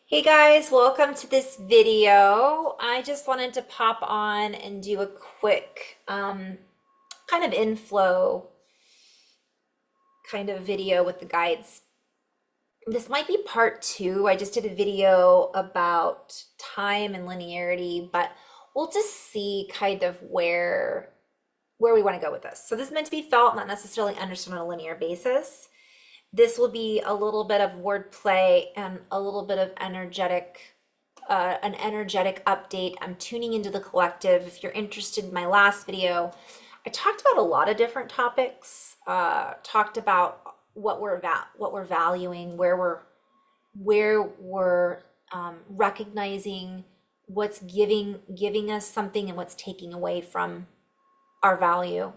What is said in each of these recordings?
Hey guys, welcome to this video. I just wanted to pop on and do a quick kind of inflow kind of video with the guides. This might be part two. I just did a video about time and linearity, but we'll just see kind of where we want to go with this. So this is meant to be felt, not necessarily understood on a linear basis. This will be a little bit of wordplay and a little bit of an energetic update. I'm tuning into the collective. If you're interested in my last video, I talked about a lot of different topics. Talked about what we're valuing, where we're recognizing what's giving us something and what's taking away from our value,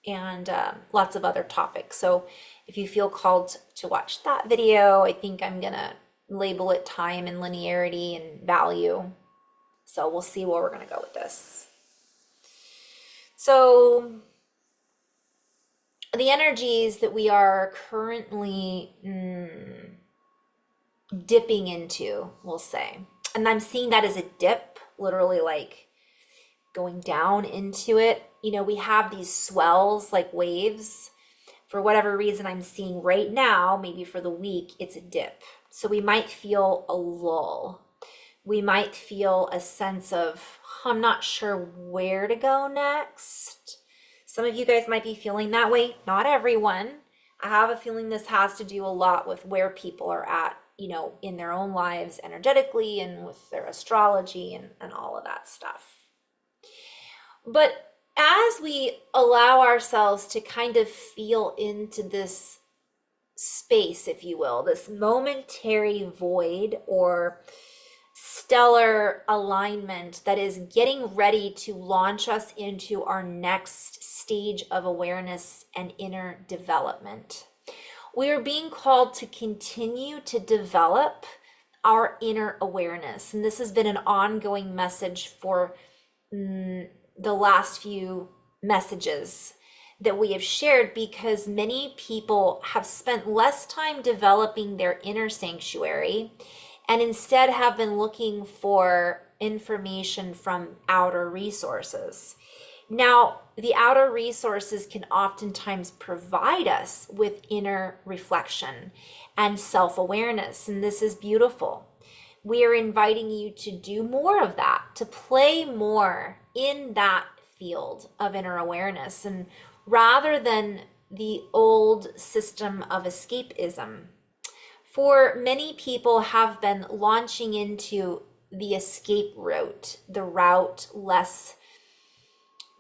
and lots of other topics. So if you feel called to watch that video, I think I'm gonna label it time and linearity and value. So we'll see where we're gonna go with this. So the energies that we are currently dipping into, we'll say, and I'm seeing that as a dip, literally like going down into it. You know, we have these swells like waves. For whatever reason I'm seeing right now, maybe for the week, it's a dip. So we might feel a lull. We might feel a sense of, I'm not sure where to go next. Some of you guys might be feeling that way. Not everyone. I have a feeling this has to do a lot with where people are at, you know, in their own lives energetically and with their astrology and all of that stuff. But as we allow ourselves to kind of feel into this space, if you will, this momentary void or stellar alignment that is getting ready to launch us into our next stage of awareness and inner development, we are being called to continue to develop our inner awareness. And this has been an ongoing message for the last few messages that we have shared, because many people have spent less time developing their inner sanctuary and instead have been looking for information from outer resources. Now, the outer resources can oftentimes provide us with inner reflection and self-awareness, and this is beautiful. We are inviting you to do more of that, to play more in that field of inner awareness, and rather than the old system of escapism. For many people have been launching into the escape route, the route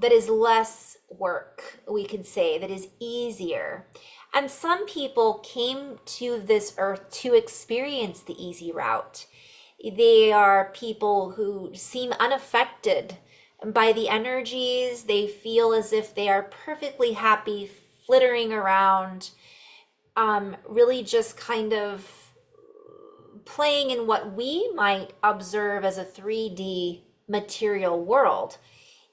that is less work, we could say, that is easier. And some people came to this earth to experience the easy route. They are people who seem unaffected by the energies. They feel as if they are perfectly happy flittering around, really just kind of playing in what we might observe as a 3D material world.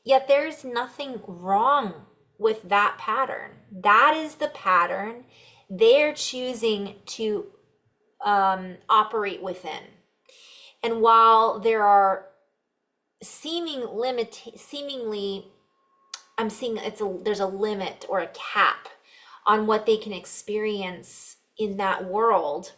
Yet there's nothing wrong with that pattern. That is the pattern they're choosing to operate within. And while there are seemingly, I'm seeing there's a limit or a cap on what they can experience in that world.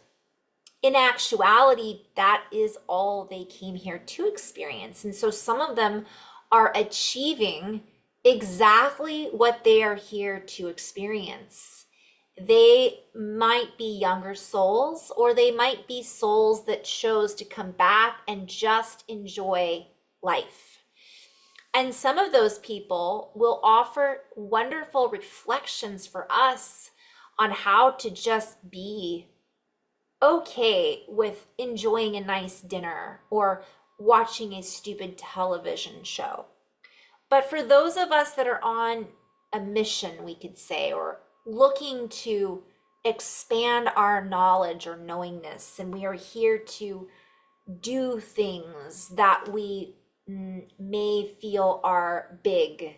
In actuality, that is all they came here to experience. And so some of them are achieving exactly what they are here to experience. They might be younger souls, or they might be souls that chose to come back and just enjoy life. And some of those people will offer wonderful reflections for us on how to just be okay with enjoying a nice dinner or watching a stupid television show. But for those of us that are on a mission, we could say, or looking to expand our knowledge or knowingness, and we are here to do things that we may feel are big,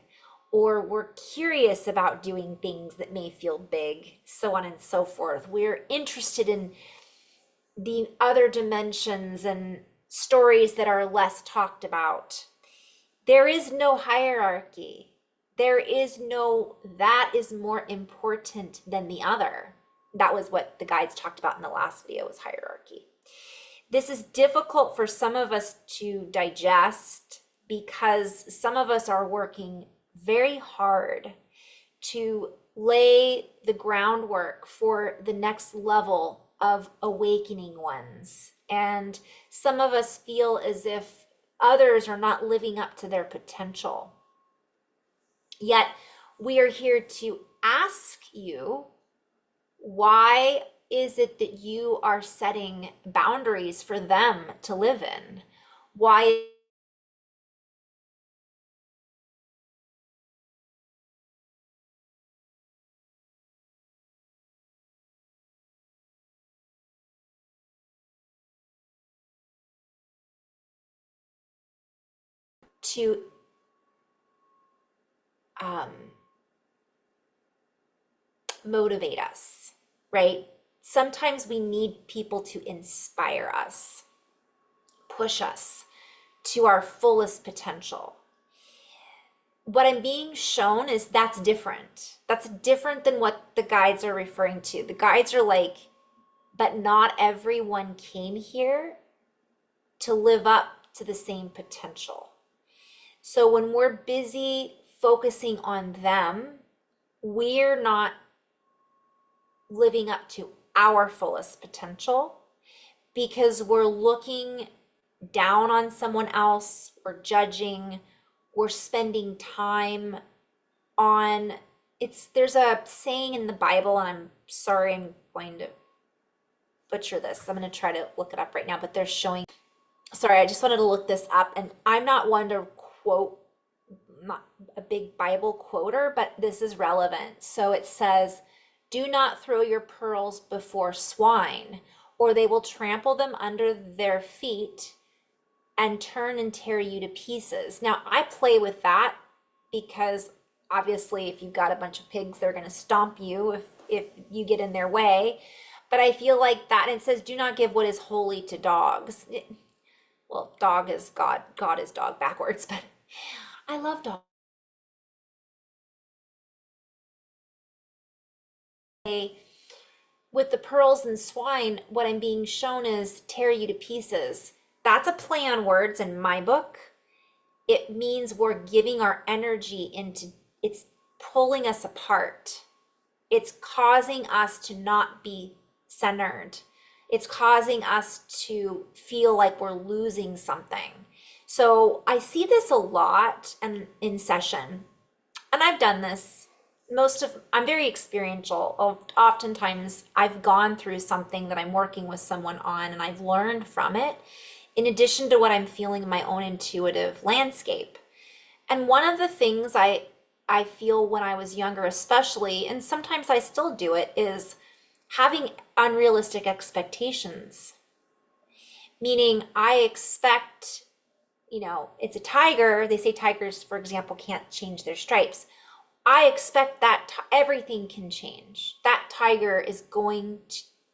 or we're curious about doing things that may feel big, so on and so forth. We're interested in the other dimensions and stories that are less talked about. There is no hierarchy. There is no, that is more important than the other. That was what the guides talked about in the last video, was hierarchy. This is difficult for some of us to digest because some of us are working very hard to lay the groundwork for the next level of awakening ones. And some of us feel as if others are not living up to their potential. Yet we are here to ask you, why is it that you are setting boundaries for them to live in? Why to um, motivate us, right? Sometimes we need people to inspire us, push us to our fullest potential. What I'm being shown is that's different. That's different than what the guides are referring to. The guides are like, but not everyone came here to live up to the same potential. So when we're busy focusing on them, we're not living up to our fullest potential because we're looking down on someone else, we're judging, we're spending time on, there's a saying in the Bible, and I'm sorry, I'm going to butcher this. I'm going to try to look it up right now, but they're showing, sorry, I just wanted to look this up, and I'm not one to quote, not a big Bible quoter, but this is relevant. So it says, do not throw your pearls before swine, or they will trample them under their feet and turn and tear you to pieces. Now, I play with that because obviously if you've got a bunch of pigs, they're going to stomp you if you get in their way. But I feel like that, and it says, do not give what is holy to dogs. Well, dog is God, God is dog backwards, but I love dogs. With the pearls and swine, what I'm being shown is tear you to pieces. That's a play on words in my book. It means we're giving our energy into, it's pulling us apart. It's causing us to not be centered. It's causing us to feel like we're losing something. So I see this a lot and in session, and I've done this. I'm very experiential. Oftentimes I've gone through something that I'm working with someone on and I've learned from it, in addition to what I'm feeling in my own intuitive landscape. And one of the things I feel when I was younger, especially, and sometimes I still do it, is having unrealistic expectations. Meaning I expect, it's a tiger. They say tigers, for example, can't change their stripes. I expect that everything can change. That tiger is going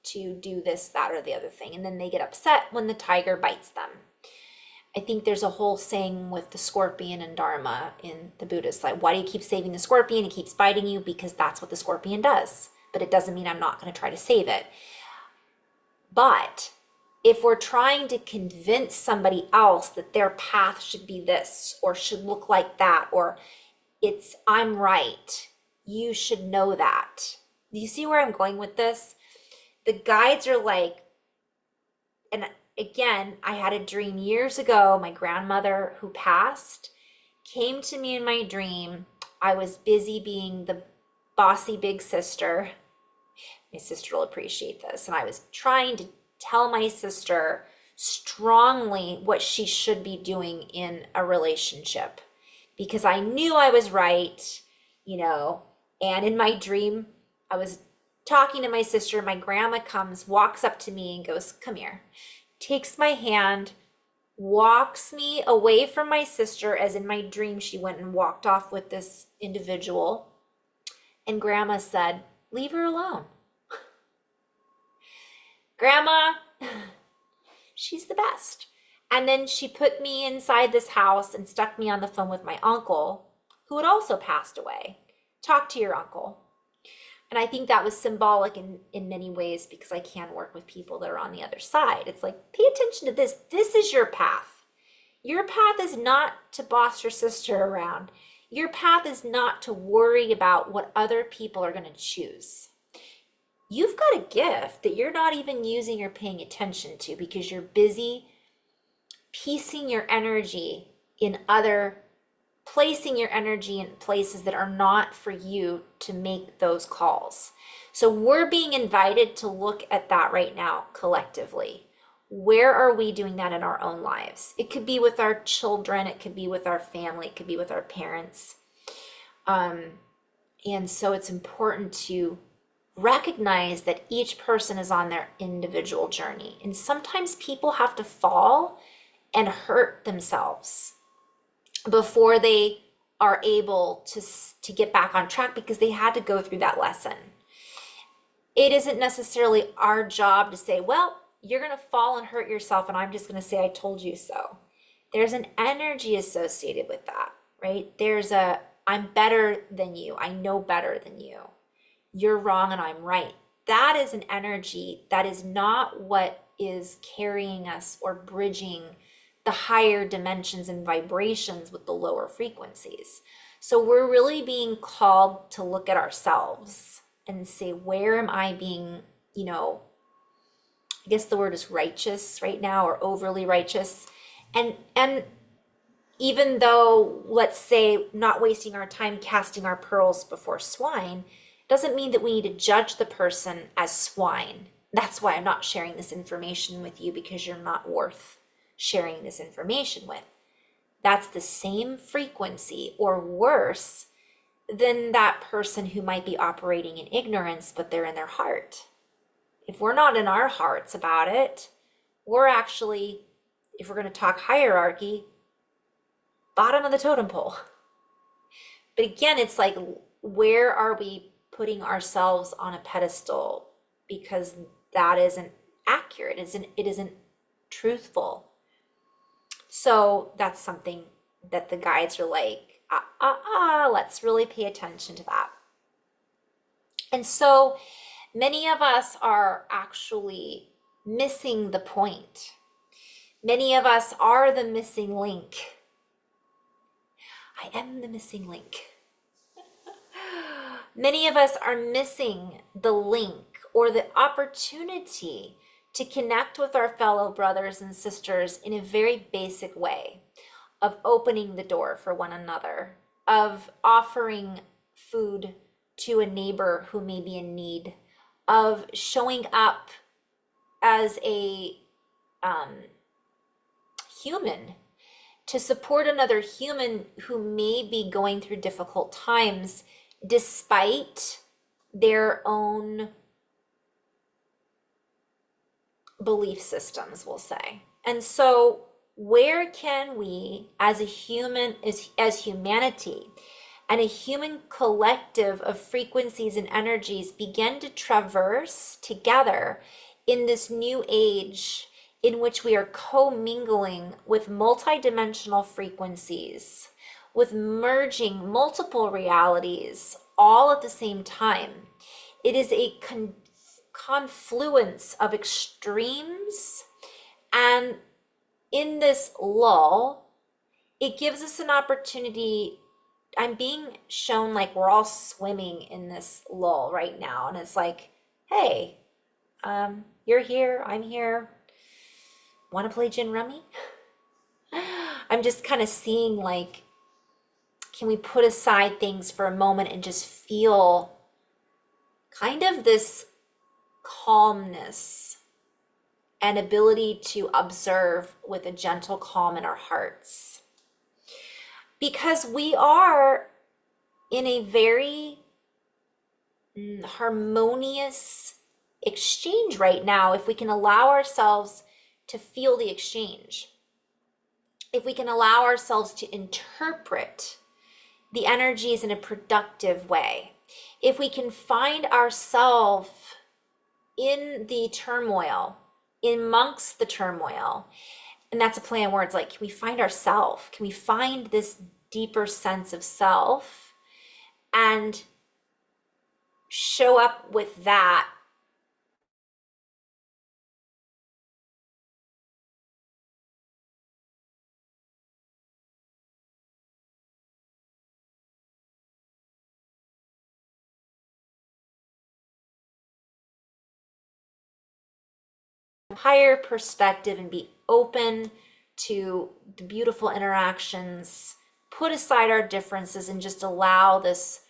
to do this, that, or the other thing. And then they get upset when the tiger bites them. I think there's a whole saying with the scorpion and Dharma in the Buddhist, like, why do you keep saving the scorpion? It keeps biting you because that's what the scorpion does. But it doesn't mean I'm not going to try to save it. But if we're trying to convince somebody else that their path should be this or should look like that, or I'm right, you should know that. Do you see where I'm going with this? The guides are like, and again, I had a dream years ago. My grandmother who passed came to me in my dream. I was busy being the bossy big sister. My sister will appreciate this. And I was trying to tell my sister strongly what she should be doing in a relationship because I knew I was right, and in my dream, I was talking to my sister. My grandma comes, walks up to me and goes, come here, takes my hand, walks me away from my sister, as in my dream, she went and walked off with this individual. And grandma said, leave her alone. Grandma, She's the best. And then she put me inside this house and stuck me on the phone with my uncle, who had also passed away. Talk to your uncle. And I think that was symbolic in many ways, because I can work with people that are on the other side. It's like, pay attention to this. This is your path. Your path is not to boss your sister around. Your path is not to worry about what other people are going to choose. You've got a gift that you're not even using or paying attention to because you're busy piecing your energy in placing your energy in places that are not for you to make those calls. So we're being invited to look at that right now collectively. Where are we doing that in our own lives? It could be with our children, it could be with our family, it could be with our parents. And so it's important to recognize that each person is on their individual journey. And sometimes people have to fall and hurt themselves before they are able to get back on track, because they had to go through that lesson. It isn't necessarily our job to say, well, you're going to fall and hurt yourself, and I'm just going to say, I told you so. There's an energy associated with that, right? I'm better than you. I know better than you. You're wrong and I'm right. That is an energy that is not what is carrying us or bridging the higher dimensions and vibrations with the lower frequencies. So we're really being called to look at ourselves and say, where am I being, I guess the word is righteous right now, or overly righteous. And even though, let's say, not wasting our time casting our pearls before swine, doesn't mean that we need to judge the person as swine. That's why I'm not sharing this information with you, because you're not worth sharing this information with. That's the same frequency or worse than that person who might be operating in ignorance, but they're in their heart. If we're not in our hearts about it, we're actually, if we're going to talk hierarchy, bottom of the totem pole. But again, it's like, where are we putting ourselves on a pedestal? Because that isn't accurate. It isn't truthful. So that's something that the guides are like, let's really pay attention to that. And so many of us are actually missing the point. Many of us are the missing link. I am the missing link. Many of us are missing the link or the opportunity to connect with our fellow brothers and sisters in a very basic way, of opening the door for one another, of offering food to a neighbor who may be in need, of showing up as a human to support another human who may be going through difficult times despite their own belief systems, we'll say. And so where can we as a human, as humanity and a human collective of frequencies and energies, begin to traverse together in this new age in which we are co-mingling with multidimensional frequencies, with merging multiple realities all at the same time? It is a confluence of extremes, and in this lull, it gives us an opportunity. I'm being shown like we're all swimming in this lull right now, and it's like, hey, you're here, I'm here. Want to play gin rummy? I'm just kind of seeing, like, can we put aside things for a moment and just feel kind of this calmness and ability to observe with a gentle calm in our hearts? Because we are in a very harmonious exchange right now, if we can allow ourselves to feel the exchange, if we can allow ourselves to interpret the energies in a productive way, if we can find ourselves in the turmoil, amongst the turmoil. And that's a play on words, like, can we find ourself? Can we find this deeper sense of self and show up with that higher perspective and be open to the beautiful interactions, put aside our differences, and just allow this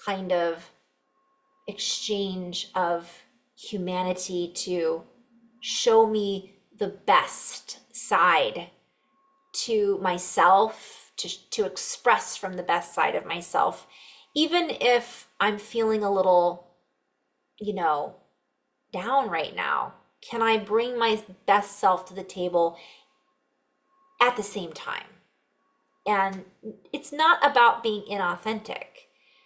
kind of exchange of humanity to show me the best side to myself, to express from the best side of myself, even if I'm feeling a little, down right now. Can I bring my best self to the table at the same time? And it's not about being inauthentic.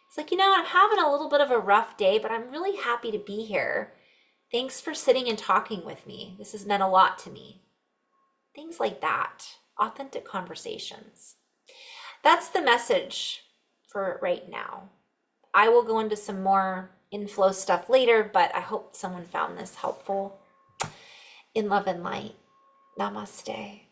It's like, I'm having a little bit of a rough day, but I'm really happy to be here. Thanks for sitting and talking with me. This has meant a lot to me. Things like that. Authentic conversations. That's the message for right now. I will go into some more inflow stuff later, but I hope someone found this helpful. In love and light. Namaste.